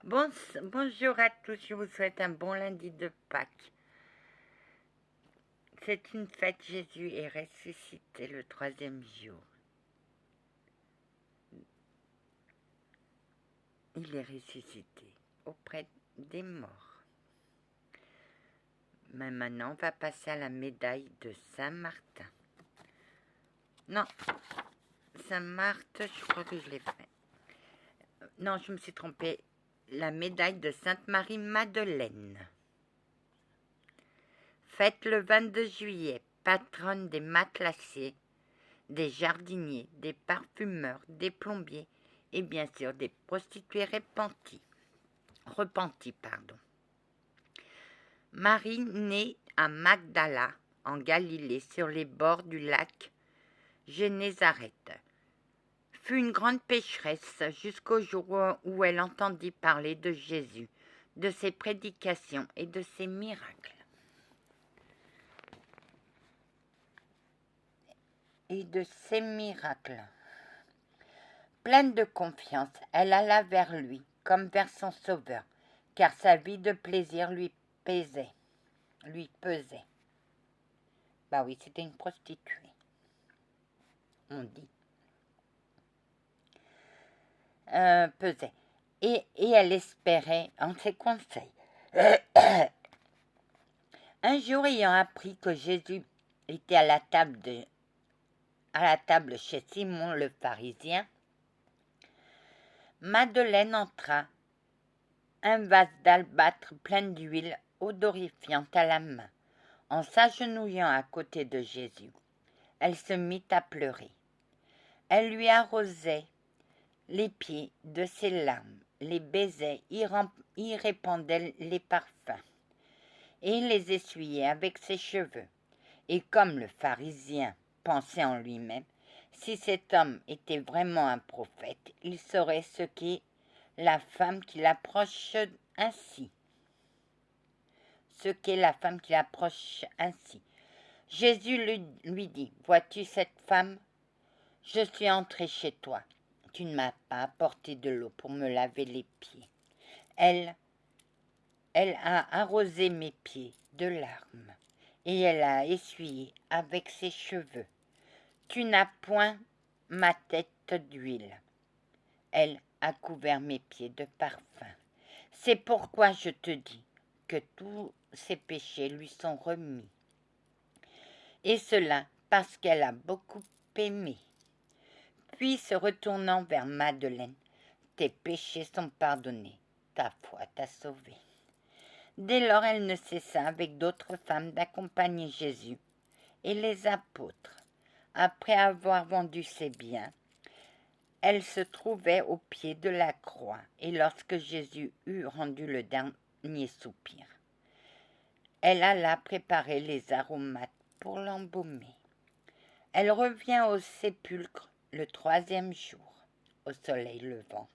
Bonjour à tous, je vous souhaite un bon lundi de Pâques. C'est une fête, Jésus est ressuscité le troisième jour. Il est ressuscité auprès des morts. Mais maintenant, on va passer à la médaille de Saint-Martin. Non, Saint-Marthe, je crois que je l'ai fait. Non, je me suis trompée. La médaille de Sainte-Marie-Madeleine. Fête le 22 juillet, patronne des matelassiers, des jardiniers, des parfumeurs, des plombiers et bien sûr des prostituées repenties. Marie, née à Magdala, en Galilée, sur les bords du lac Génézareth, fut une grande pécheresse jusqu'au jour où elle entendit parler de Jésus, de ses prédications et de ses miracles. Pleine de confiance, elle alla vers lui, comme vers son sauveur, car sa vie de plaisir lui pesait. Bah oui, c'était une prostituée, on dit. Pesait. Et elle espérait en ses conseils. Un jour, ayant appris que Jésus était à la table chez Simon le pharisien, Madeleine entra, un vase d'albâtre plein d'huile odorifiante à la main. En s'agenouillant à côté de Jésus, elle se mit à pleurer. Elle lui arrosait les pieds de ses larmes, les baisait, y répandait les parfums, et les essuyait avec ses cheveux. Et comme le pharisien pensait en lui-même, si cet homme était vraiment un prophète, il saurait ce qu'est la femme qui l'approche ainsi. Jésus lui dit, « Vois-tu cette femme? Je suis entré chez toi. Tu ne m'as pas apporté de l'eau pour me laver les pieds. Elle a arrosé mes pieds de larmes et elle a essuyé avec ses cheveux. Tu n'as point ma tête d'huile. Elle a couvert mes pieds de parfum. C'est pourquoi je te dis que tous ses péchés lui sont remis. Et cela parce qu'elle a beaucoup aimé. » Puis se retournant vers Madeleine, « Tes péchés sont pardonnés, ta foi t'a sauvée. » Dès lors, elle ne cessa avec d'autres femmes d'accompagner Jésus et les apôtres. Après avoir vendu ses biens, elle se trouvait au pied de la croix, et lorsque Jésus eut rendu le dernier soupir, elle alla préparer les aromates pour l'embaumer. Elle revient au sépulcre le troisième jour, au soleil levant,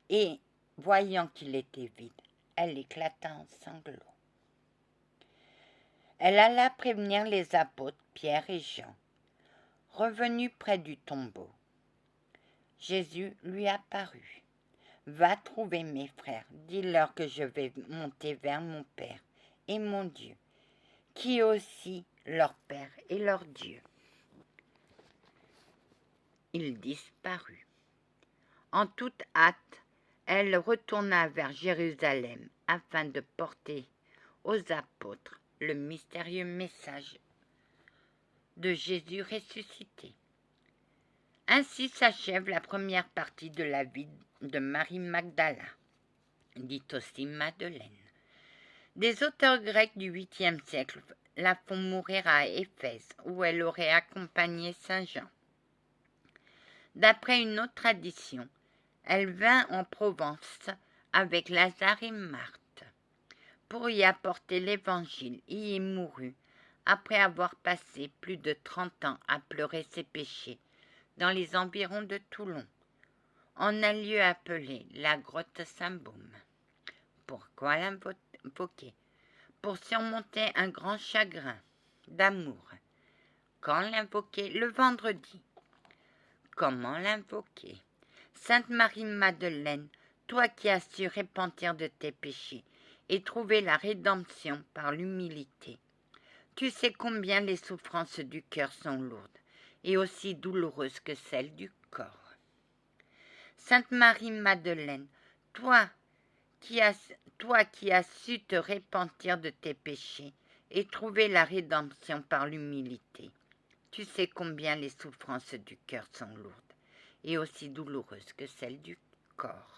et, voyant qu'il était vide, elle éclata en sanglots. Elle alla prévenir les apôtres Pierre et Jean. Revenu près du tombeau, Jésus lui apparut. « Va trouver mes frères, dis-leur que je vais monter vers mon Père et mon Dieu, qui est aussi leur Père et leur Dieu. » Il disparut. En toute hâte, elle retourna vers Jérusalem afin de porter aux apôtres le mystérieux message de Jésus ressuscité. Ainsi s'achève la première partie de la vie de Marie Magdala, dite aussi Madeleine. Des auteurs grecs du 8e siècle la font mourir à Éphèse, où elle aurait accompagné saint Jean. D'après une autre tradition, elle vint en Provence avec Lazare et Marthe pour y apporter l'Évangile et y mourut après avoir passé plus de 30 ans à pleurer ses péchés dans les environs de Toulon, en un lieu appelé la grotte Saint-Baume. Pourquoi l'invoquer? Pour surmonter un grand chagrin d'amour. Quand l'invoquer? Le vendredi. Comment l'invoquer? Sainte Marie-Madeleine, toi qui as su repentir de tes péchés et trouver la rédemption par l'humilité. Tu sais combien les souffrances du cœur sont lourdes et aussi douloureuses que celles du corps. Sainte Marie-Madeleine, toi qui as su te repentir de tes péchés et trouver la rédemption par l'humilité. Tu sais combien les souffrances du cœur sont lourdes et aussi douloureuses que celles du corps.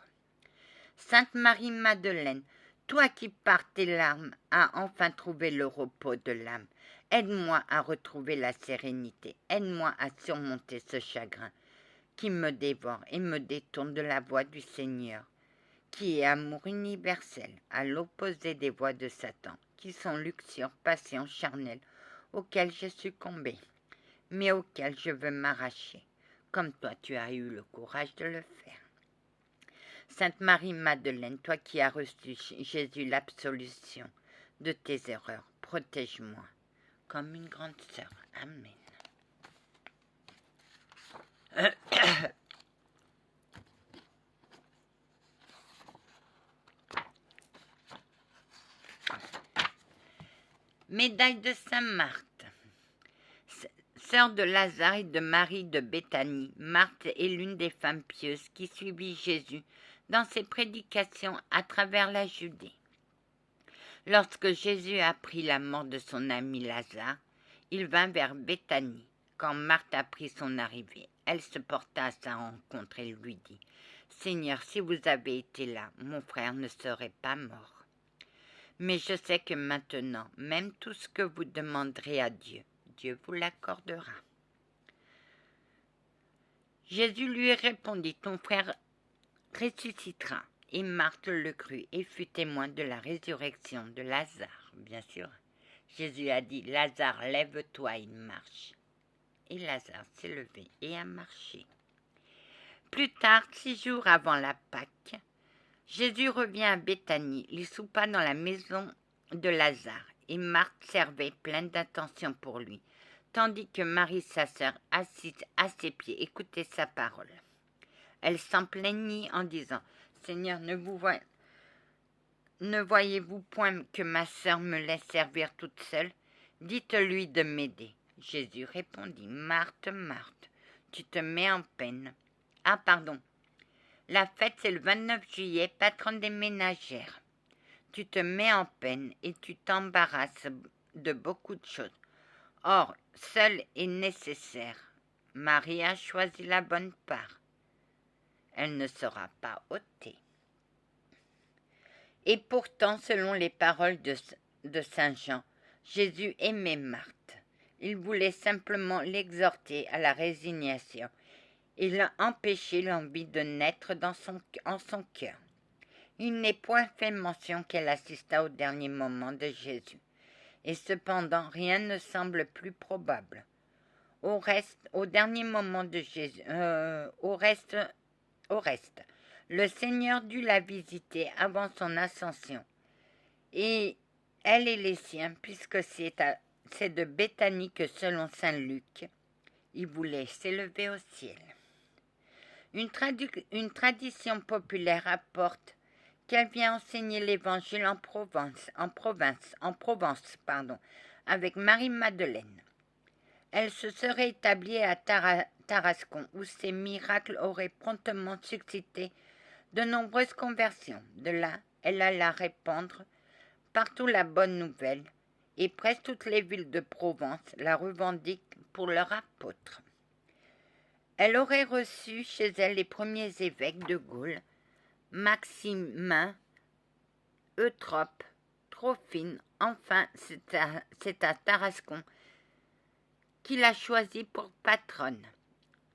Sainte Marie-Madeleine, toi qui par tes larmes as enfin trouvé le repos de l'âme, aide-moi à retrouver la sérénité, aide-moi à surmonter ce chagrin qui me dévore et me détourne de la voie du Seigneur, qui est amour universel, à l'opposé des voies de Satan, qui sont luxure, passion charnelle, auxquelles j'ai succombé, mais auxquelles je veux m'arracher, comme toi tu as eu le courage de le faire. Sainte Marie-Madeleine, toi qui as reçu Jésus l'absolution de tes erreurs, protège-moi comme une grande sœur. Amen. Médaille de Sainte-Marthe. Sœur de Lazare et de Marie de Béthanie, Marthe est l'une des femmes pieuses qui suivit Jésus dans ses prédications à travers la Judée. Lorsque Jésus apprit la mort de son ami Lazare, il vint vers Béthanie. Quand Marthe apprit son arrivée, elle se porta à sa rencontre et lui dit « Seigneur, si vous avez été là, mon frère ne serait pas mort. Mais je sais que maintenant, même tout ce que vous demanderez à Dieu, Dieu vous l'accordera. » Jésus lui répondit « Ton frère ressuscitera. » Et Marthe le crut et fut témoin de la résurrection de Lazare, bien sûr. Jésus a dit « Lazare, lève-toi et marche. » Et Lazare s'est levé et a marché. Plus tard, 6 jours avant la Pâque, Jésus revient à Béthanie. Il soupa dans la maison de Lazare, et Marthe servait pleine d'attention pour lui, tandis que Marie, sa sœur, assise à ses pieds, écoutait sa parole. Elle s'en plaignit en disant « Seigneur, ne voyez-vous point que ma sœur me laisse servir toute seule? Dites-lui de m'aider. » Jésus répondit « Marthe, Marthe, tu te mets en peine. » Ah, pardon. La fête, c'est le 29 juillet, patronne des ménagères. Tu te mets en peine et tu t'embarrasses de beaucoup de choses. Or, seul est nécessaire. Marie a choisi la bonne part. Elle ne sera pas ôtée. Et pourtant, selon les paroles de Saint Jean, Jésus aimait Marthe. Il voulait simplement l'exhorter à la résignation. Il a empêché l'envie de naître en son cœur. Il n'est point fait mention qu'elle assista au dernier moment de Jésus. Et cependant, rien ne semble plus probable. Au dernier moment de Jésus, au reste, le Seigneur dut la visiter avant son ascension. Et elle et les siens, puisque c'est de Béthanie que, selon saint Luc, il voulait s'élever au ciel. Une tradition populaire rapporte qu'elle vient enseigner l'évangile en Provence, avec Marie-Madeleine. Elle se serait établie à Tarascon, où ses miracles auraient promptement suscité de nombreuses conversions. De là, elle alla répandre partout la bonne nouvelle, et presque toutes les villes de Provence la revendiquent pour leur apôtre. Elle aurait reçu chez elle les premiers évêques de Gaule, Maximin, Eutrope, Trophine. Enfin, c'est à Tarascon qu'il a choisi pour patronne.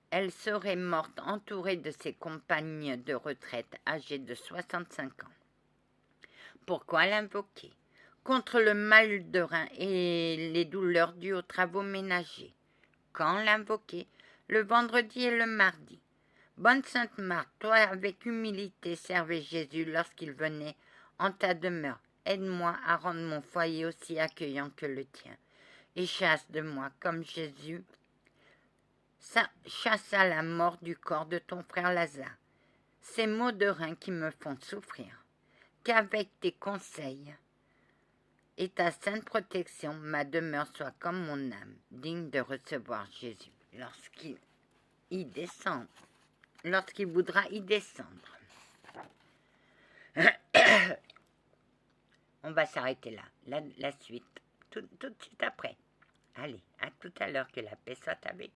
Elle serait morte entourée de ses compagnes de retraite âgées de 65 ans. Pourquoi l'invoquer? Contre le mal de rein et les douleurs dues aux travaux ménagers. Quand l'invoquer? Le vendredi et le mardi. Bonne Sainte Marthe, toi avec humilité servais Jésus lorsqu'il venait en ta demeure. Aide-moi à rendre mon foyer aussi accueillant que le tien. Et chasse de moi, comme Jésus chassa la mort du corps de ton frère Lazare. ces maux de rein qui me font souffrir, qu'avec tes conseils et ta sainte protection, ma demeure soit comme mon âme, digne de recevoir Jésus lorsqu'il voudra y descendre. On va s'arrêter là, la suite, tout de suite après. Allez, à tout à l'heure, que la paix soit avec vous.